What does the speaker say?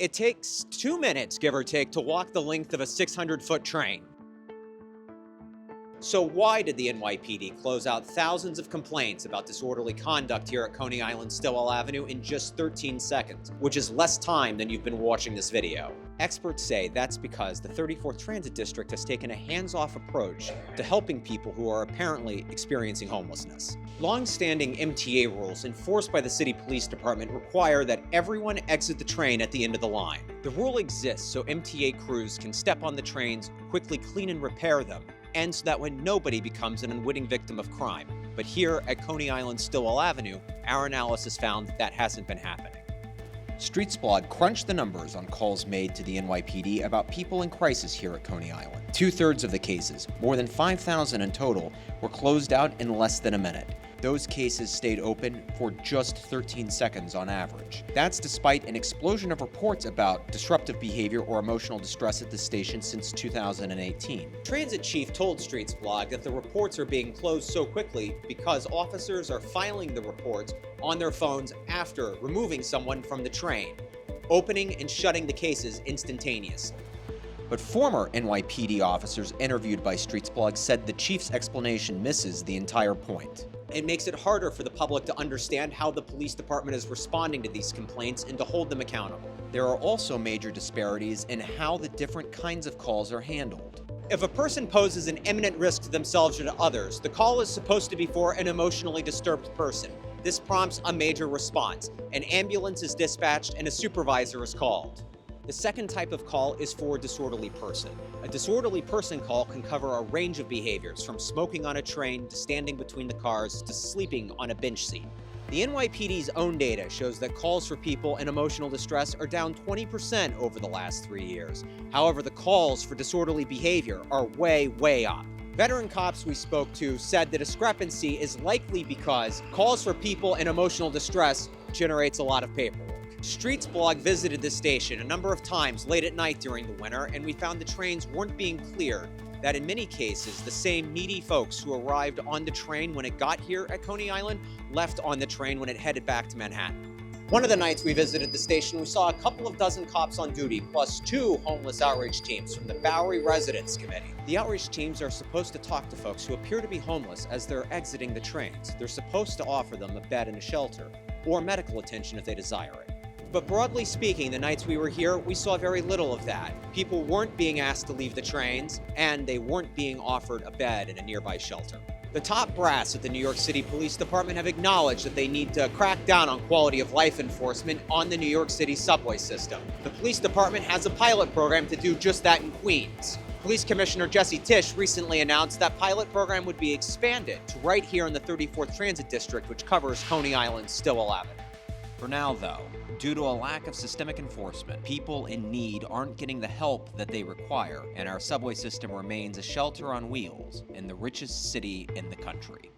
It takes 2 minutes, give or take, to walk the length of a 600-foot train. So why did the NYPD close out thousands of complaints about disorderly conduct here at Coney Island Stillwell Avenue in just 13 seconds, which is less time than you've been watching this video? Experts say that's because the 34th Transit District has taken a hands-off approach to helping people who are apparently experiencing homelessness. Long-standing MTA rules enforced by the City Police Department require that everyone exit the train at the end of the line. The rule exists so MTA crews can step on the trains, quickly clean and repair them, and so that when nobody becomes an unwitting victim of crime. But here at Coney Island Stillwell Avenue, our analysis found that hasn't been happening. Streetsblog crunched the numbers on calls made to the NYPD about people in crisis here at Coney Island. 2/3 of the cases, more than 5,000 in total, were closed out in less than a minute. Those cases stayed open for just 13 seconds on average. That's despite an explosion of reports about disruptive behavior or emotional distress at the station since 2018. Transit Chief told Streetsblog that the reports are being closed so quickly because officers are filing the reports on their phones after removing someone from the train, opening and shutting the cases instantaneously. But former NYPD officers interviewed by Streetsblog said the chief's explanation misses the entire point. It makes it harder for the public to understand how the police department is responding to these complaints and to hold them accountable. There are also major disparities in how the different kinds of calls are handled. If a person poses an imminent risk to themselves or to others, the call is supposed to be for an emotionally disturbed person. This prompts a major response. An ambulance is dispatched and a supervisor is called. The second type of call is for a disorderly person. A disorderly person call can cover a range of behaviors, from smoking on a train to standing between the cars to sleeping on a bench seat. The NYPD's own data shows that calls for people in emotional distress are down 20% over the last 3 years. However, the calls for disorderly behavior are way up. Veteran cops we spoke to said the discrepancy is likely because calls for people in emotional distress generates a lot of paperwork. Streetsblog visited this station a number of times late at night during the winter, and we found the trains weren't being cleared, that in many cases, the same needy folks who arrived on the train when it got here at Coney Island left on the train when it headed back to Manhattan. One of the nights we visited the station, we saw a couple of dozen cops on duty, plus 2 homeless outreach teams from the Bowery Residents Committee. The outreach teams are supposed to talk to folks who appear to be homeless as they're exiting the trains. They're supposed to offer them a bed and a shelter, or medical attention if they desire it. But broadly speaking, the nights we were here, we saw very little of that. People weren't being asked to leave the trains, and they weren't being offered a bed in a nearby shelter. The top brass at the New York City Police Department have acknowledged that they need to crack down on quality of life enforcement on the New York City subway system. The police department has a pilot program to do just that in Queens. Police Commissioner Jesse Tisch recently announced that pilot program would be expanded to right here in the 34th Transit District, which covers Coney Island Stillwell Avenue. For now, though, due to a lack of systemic enforcement, people in need aren't getting the help that they require, and our subway system remains a shelter on wheels in the richest city in the country.